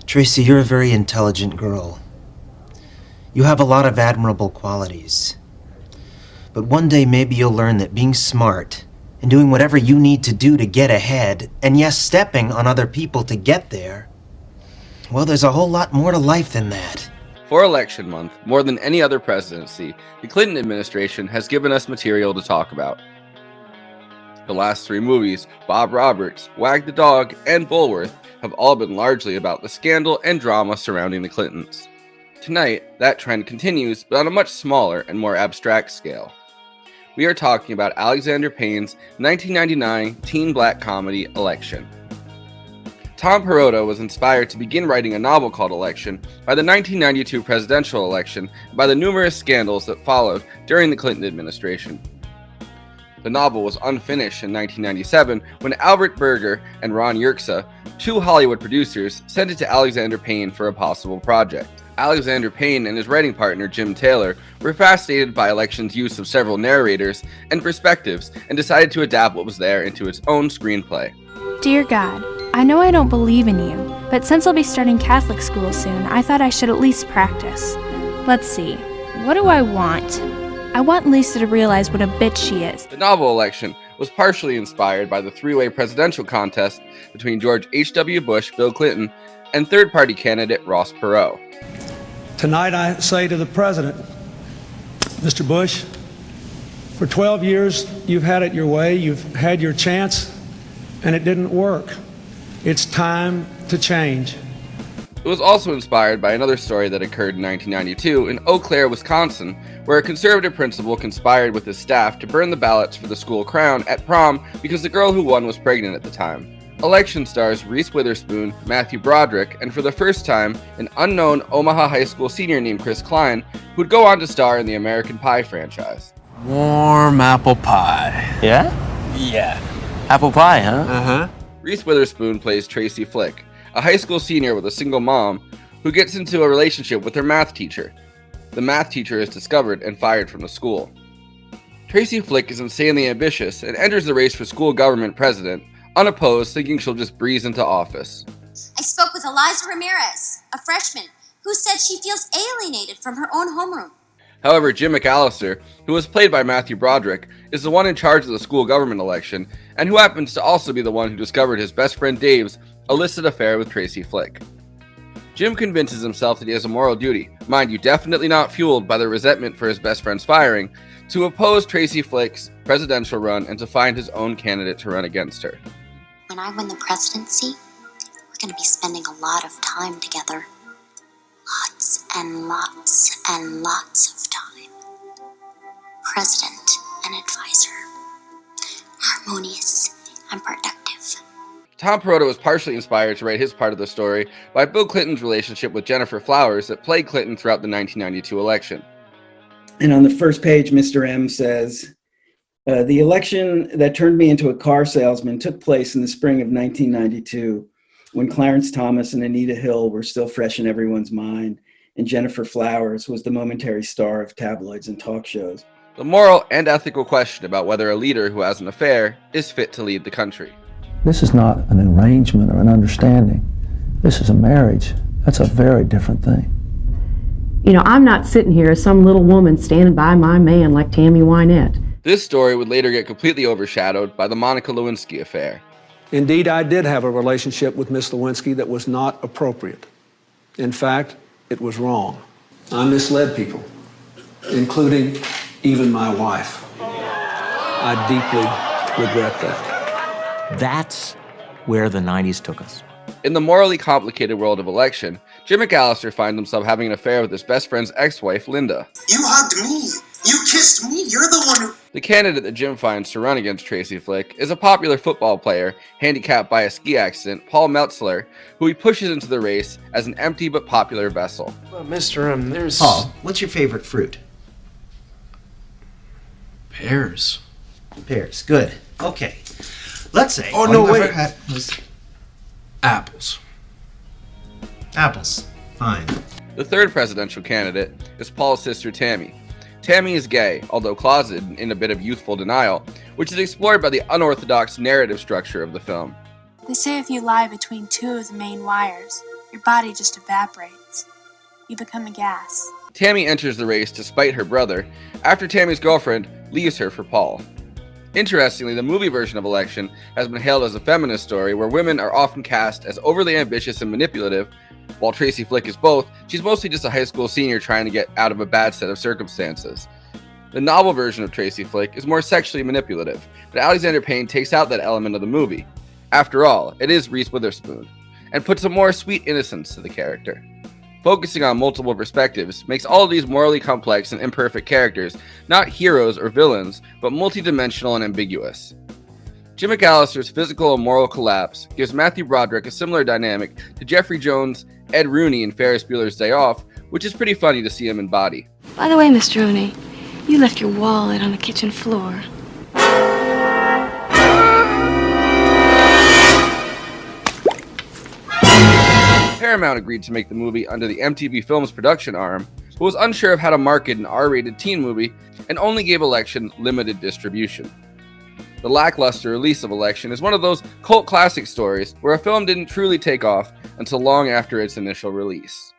Tracy, you're a very intelligent girl. You have a lot of admirable qualities. But one day maybe you'll learn that being smart and doing whatever you need to do to get ahead, and yes, stepping on other people to get there, well, there's a whole lot more to life than that. For election month, more than any other presidency, the Clinton administration has given us material to talk about. The last three movies, Bob Roberts, Wag the Dog, and Bulworth, have all been largely about the scandal and drama surrounding the Clintons. Tonight, that trend continues, but on a much smaller and more abstract scale. We are talking about Alexander Payne's 1999 teen black comedy, Election. Tom Perrotta was inspired to begin writing a novel called Election by the 1992 presidential election and by the numerous scandals that followed during the Clinton administration. The novel was unfinished in 1997 when Albert Berger and Ron Yerxa, two Hollywood producers, sent it to Alexander Payne for a possible project. Alexander Payne and his writing partner Jim Taylor were fascinated by Election's use of several narrators and perspectives and decided to adapt what was there into its own screenplay. Dear God, I know I don't believe in you, but since I'll be starting Catholic school soon, I thought I should at least practice. Let's see, what do I want? I want Lisa to realize what a bitch she is. The novel Election was partially inspired by the three-way presidential contest between George H.W. Bush, Bill Clinton, and third-party candidate Ross Perot. Tonight I say to the President, Mr. Bush, for 12 years you've had it your way, you've had your chance, and it didn't work. It's time to change. It was also inspired by another story that occurred in 1992 in Eau Claire, Wisconsin, where a conservative principal conspired with his staff to burn the ballots for the school crown at prom because the girl who won was pregnant at the time. Election stars Reese Witherspoon, Matthew Broderick, and for the first time, an unknown Omaha High School senior named Chris Klein, who'd go on to star in the American Pie franchise. Warm apple pie. Yeah? Yeah. Apple pie, huh? Uh-huh. Reese Witherspoon plays Tracy Flick, a high school senior with a single mom who gets into a relationship with her math teacher. The math teacher is discovered and fired from the school. Tracy Flick is insanely ambitious and enters the race for school government president, unopposed, thinking she'll just breeze into office. I spoke with Eliza Ramirez, a freshman, who said she feels alienated from her own homeroom. However, Jim McAllister, who was played by Matthew Broderick, is the one in charge of the school government election, and who happens to also be the one who discovered his best friend Dave's illicit affair with Tracy Flick. Jim convinces himself that he has a moral duty, mind you definitely not fueled by the resentment for his best friend's firing, to oppose Tracy Flick's presidential run and to find his own candidate to run against her. When I win the presidency, we're going to be spending a lot of time together. Lots and lots and lots of time. President and advisor. Harmonious and productive. Tom Perrotta was partially inspired to write his part of the story by Bill Clinton's relationship with Jennifer Flowers that played Clinton throughout the 1992 election. And on the first page, Mr. M says, the election that turned me into a car salesman took place in the spring of 1992, when Clarence Thomas and Anita Hill were still fresh in everyone's mind, and Jennifer Flowers was the momentary star of tabloids and talk shows. The moral and ethical question about whether a leader who has an affair is fit to lead the country. This is not an arrangement or an understanding. This is a marriage. That's a very different thing. You know, I'm not sitting here as some little woman standing by my man like Tammy Wynette. This story would later get completely overshadowed by the Monica Lewinsky affair. Indeed, I did have a relationship with Miss Lewinsky that was not appropriate. In fact, it was wrong. I misled people, including even my wife. I deeply regret that. That's where the 90s took us. In the morally complicated world of election, Jim McAllister finds himself having an affair with his best friend's ex-wife, Linda. You hugged me. You kissed me. You're the one who... The candidate that Jim finds to run against Tracy Flick is a popular football player, handicapped by a ski accident, Paul Meltzler, who he pushes into the race as an empty but popular vessel. Well, Mr. there's... Paul. What's your favorite fruit? Pears. Pears. Good. Okay. Let's say... Oh, no, all you've wait. ever had was Apples. apples. Fine. The third presidential candidate is Paul's sister Tammy. Tammy is gay, although closeted in a bit of youthful denial, which is explored by the unorthodox narrative structure of the film. They say if you lie between two of the main wires, Your body just evaporates. You become a gas. Tammy enters the race despite her brother, after Tammy's girlfriend leaves her for Paul. Interestingly, the movie version of Election has been hailed as a feminist story where women are often cast as overly ambitious and manipulative. While Tracy Flick is both, she's mostly just a high school senior trying to get out of a bad set of circumstances. The novel version of Tracy Flick is more sexually manipulative, but Alexander Payne takes out that element of the movie. After all, it is Reese Witherspoon, and puts a more sweet innocence to the character. Focusing on multiple perspectives makes all of these morally complex and imperfect characters not heroes or villains, but multidimensional and ambiguous. Jim McAllister's physical and moral collapse gives Matthew Broderick a similar dynamic to Jeffrey Jones' Ed Rooney in Ferris Bueller's Day Off, which is pretty funny to see him embody. By the way, Mr. Rooney, you left your wallet on the kitchen floor. Paramount agreed to make the movie under the MTV Films production arm, but was unsure of how to market an R-rated teen movie and only gave Election limited distribution. The lackluster release of Election is one of those cult classic stories where a film didn't truly take off until long after its initial release.